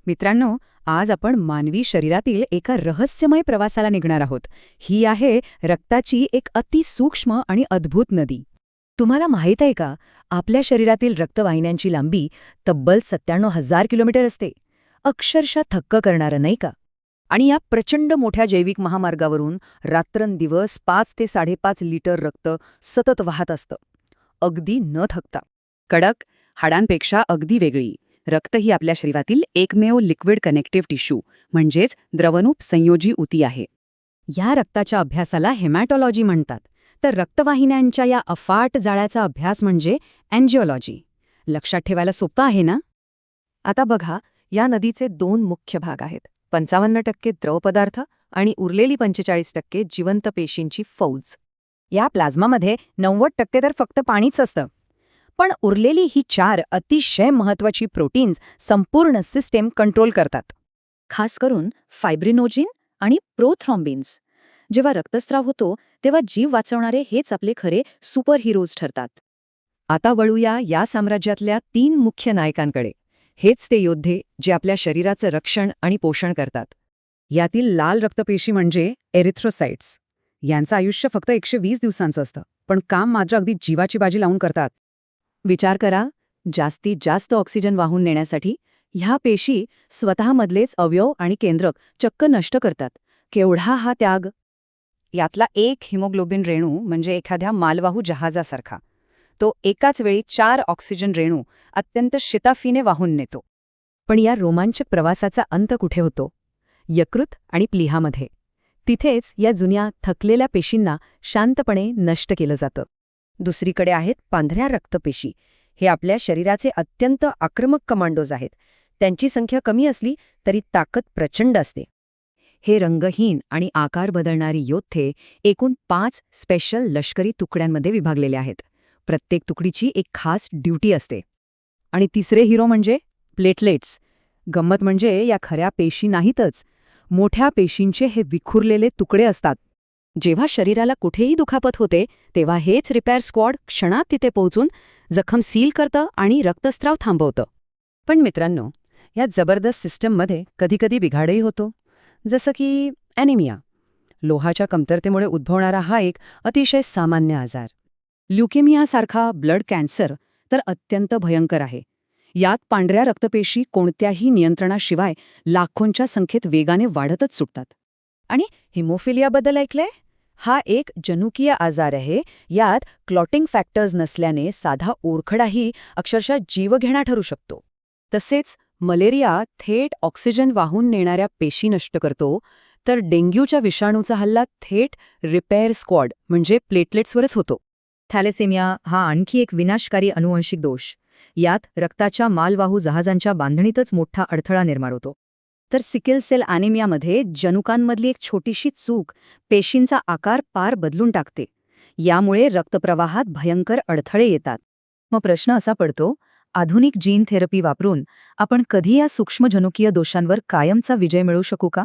मित्रांनो, आज आपण मानवी शरीरातील एका रहस्यमय प्रवासाला निघणार आहोत. ही आहे रक्ताची एक अतिसूक्ष्म आणि अद्भुत नदी. तुम्हाला माहीत आहे का, आपल्या शरीरातील रक्तवाहिन्यांची लांबी तब्बल 97,000 किलोमीटर असते. अक्षरशः थक्क करणारं, नाही का? आणि या प्रचंड मोठ्या जैविक महामार्गावरून रात्रंदिवस 5 ते 5.5 लिटर रक्त सतत वाहत असतं, अगदी न थकता. कडक, हाडांपेक्षा अगदी वेगळी. रक्त ही आपल्या शरीरातील एकमेव लिक्विड कनेक्टिव्ह टिश्यू म्हणजेच द्रवरूप संयोजी ऊती आहे. या रक्ताच्या अभ्यासाला हेमॅटॉलॉजी म्हणतात. तर रक्तवाहिन्यांच्या या अफाट जाळ्याचा अभ्यास म्हणजे अँजिओलॉजी. लक्षात ठेवायला सोपं आहे ना? आता बघा, या नदीचे 2 मुख्य भाग आहेत. 55% द्रवपदार्थ आणि उरलेली 45% जिवंत पेशींची फौज. या प्लाझ्मामध्ये 90% तर फक्त पाणीच असतं. पण उरलेली ही 4 अतिशय महत्त्वाची प्रोटीन्स संपूर्ण सिस्टीम कंट्रोल करतात. खास करून फायब्रिनोजिन आणि प्रोथ्रॉम्बिन्स. जेव्हा रक्तस्राव होतो तेव्हा जीव वाचवणारे हेच आपले खरे सुपर हिरोज ठरतात. आता वळूया या साम्राज्यातल्या 3 मुख्य नायकांकडे. हेच ते योद्धे जे आपल्या शरीराचं रक्षण आणि पोषण करतात. यातील लाल रक्तपेशी म्हणजे एरिथ्रोसाइट्स. यांचं आयुष्य फक्त 120 दिवसांचं असतं, पण काम मात्र अगदी जीवाची बाजी लावून करतात. विचार करा, जास्तीत जास्त ऑक्सिजन वाहून नेण्यासाठी ह्या पेशी स्वतःमधलेच अवयव आणि केंद्रक चक्क नष्ट करतात. केवढा हा त्याग! यातला एक हिमोग्लोबिन रेणू म्हणजे एखाद्या मालवाहू जहाजासारखा. तो एकाच वेळी 4 ऑक्सिजन रेणू अत्यंत शिताफीने वाहून नेतो. पण या रोमांचक प्रवासाचा अंत कुठे होतो? यकृत आणि प्लीहामध्ये. तिथेच या जुन्या थकलेल्या पेशींना शांतपणे नष्ट केलं जातं. दुसरीकडे आहेत पांढऱ्या रक्तपेशी. हे आपल्या शरीराचे अत्यंत आक्रमक कमांडोज आहेत. त्यांची संख्या कमी असली तरी ताकद प्रचंड असते. हे रंगहीन आणि आकार बदलणारी योद्धे एकूण 5 स्पेशल लष्करी तुकड्यांमध्ये विभागलेले आहेत. प्रत्येक तुकडीची एक खास ड्युटी असते. आणि तिसरे हिरो म्हणजे प्लेटलेट्स. गंमत म्हणजे या खऱ्या पेशी नाहीतच, मोठ्या पेशींचे हे विखुरलेले तुकडे असतात. जेव्हा शरीराला कुठेही दुखापत होते तेव्हा हेच रिपेअर स्क्वॉड क्षणात तिथे पोहोचून जखम सील करतं आणि रक्तस्राव थांबवतं. पण मित्रांनो, या जबरदस्त सिस्टममध्ये कधीकधी बिघाडही होतो. जसं की ॲनिमिया. लोहाच्या कमतरतेमुळे उद्भवणारा हा एक अतिशय सामान्य आजार. ल्युकेमियासारखा ब्लड कॅन्सर तर अत्यंत भयंकर आहे. यात पांढऱ्या रक्तपेशी कोणत्याही नियंत्रणाशिवाय लाखोंच्या संख्येत वेगाने वाढतच सुटतात. आणि हिमोफिलियाबद्दल ऐकलंय? हा एक जनुकीय आजार आहे. यात क्लॉटिंग फॅक्टर्स नसल्याने साधा ओरखडाही अक्षरशः जीवघेणा ठरू शकतो. तसेच मलेरिया थेट ऑक्सिजन वाहून नेणाऱ्या पेशी नष्ट करतो, तर डेंग्यूच्या विषाणूचा हल्ला थेट रिपेअर स्क्वॉड म्हणजे प्लेटलेट्सवरच होतो. थॅलेसेमिया हा आणखी एक विनाशकारी अनुवंशिक दोष. यात रक्ताच्या मालवाहू जहाजांच्या बांधणीतच मोठा अडथळा निर्माण होतो. तर सिकल सेल ॲनिमियामध्ये जनुकांमधली एक छोटीशी चूक पेशींचा आकार पार बदलून टाकते. यामुळे रक्तप्रवाहात भयंकर अडथळे येतात. मग प्रश्न असा पडतो, आधुनिक जीन थेरपी वापरून आपण कधी या सूक्ष्म जनुकीय दोषांवर कायमचा विजय मिळवू शकू का?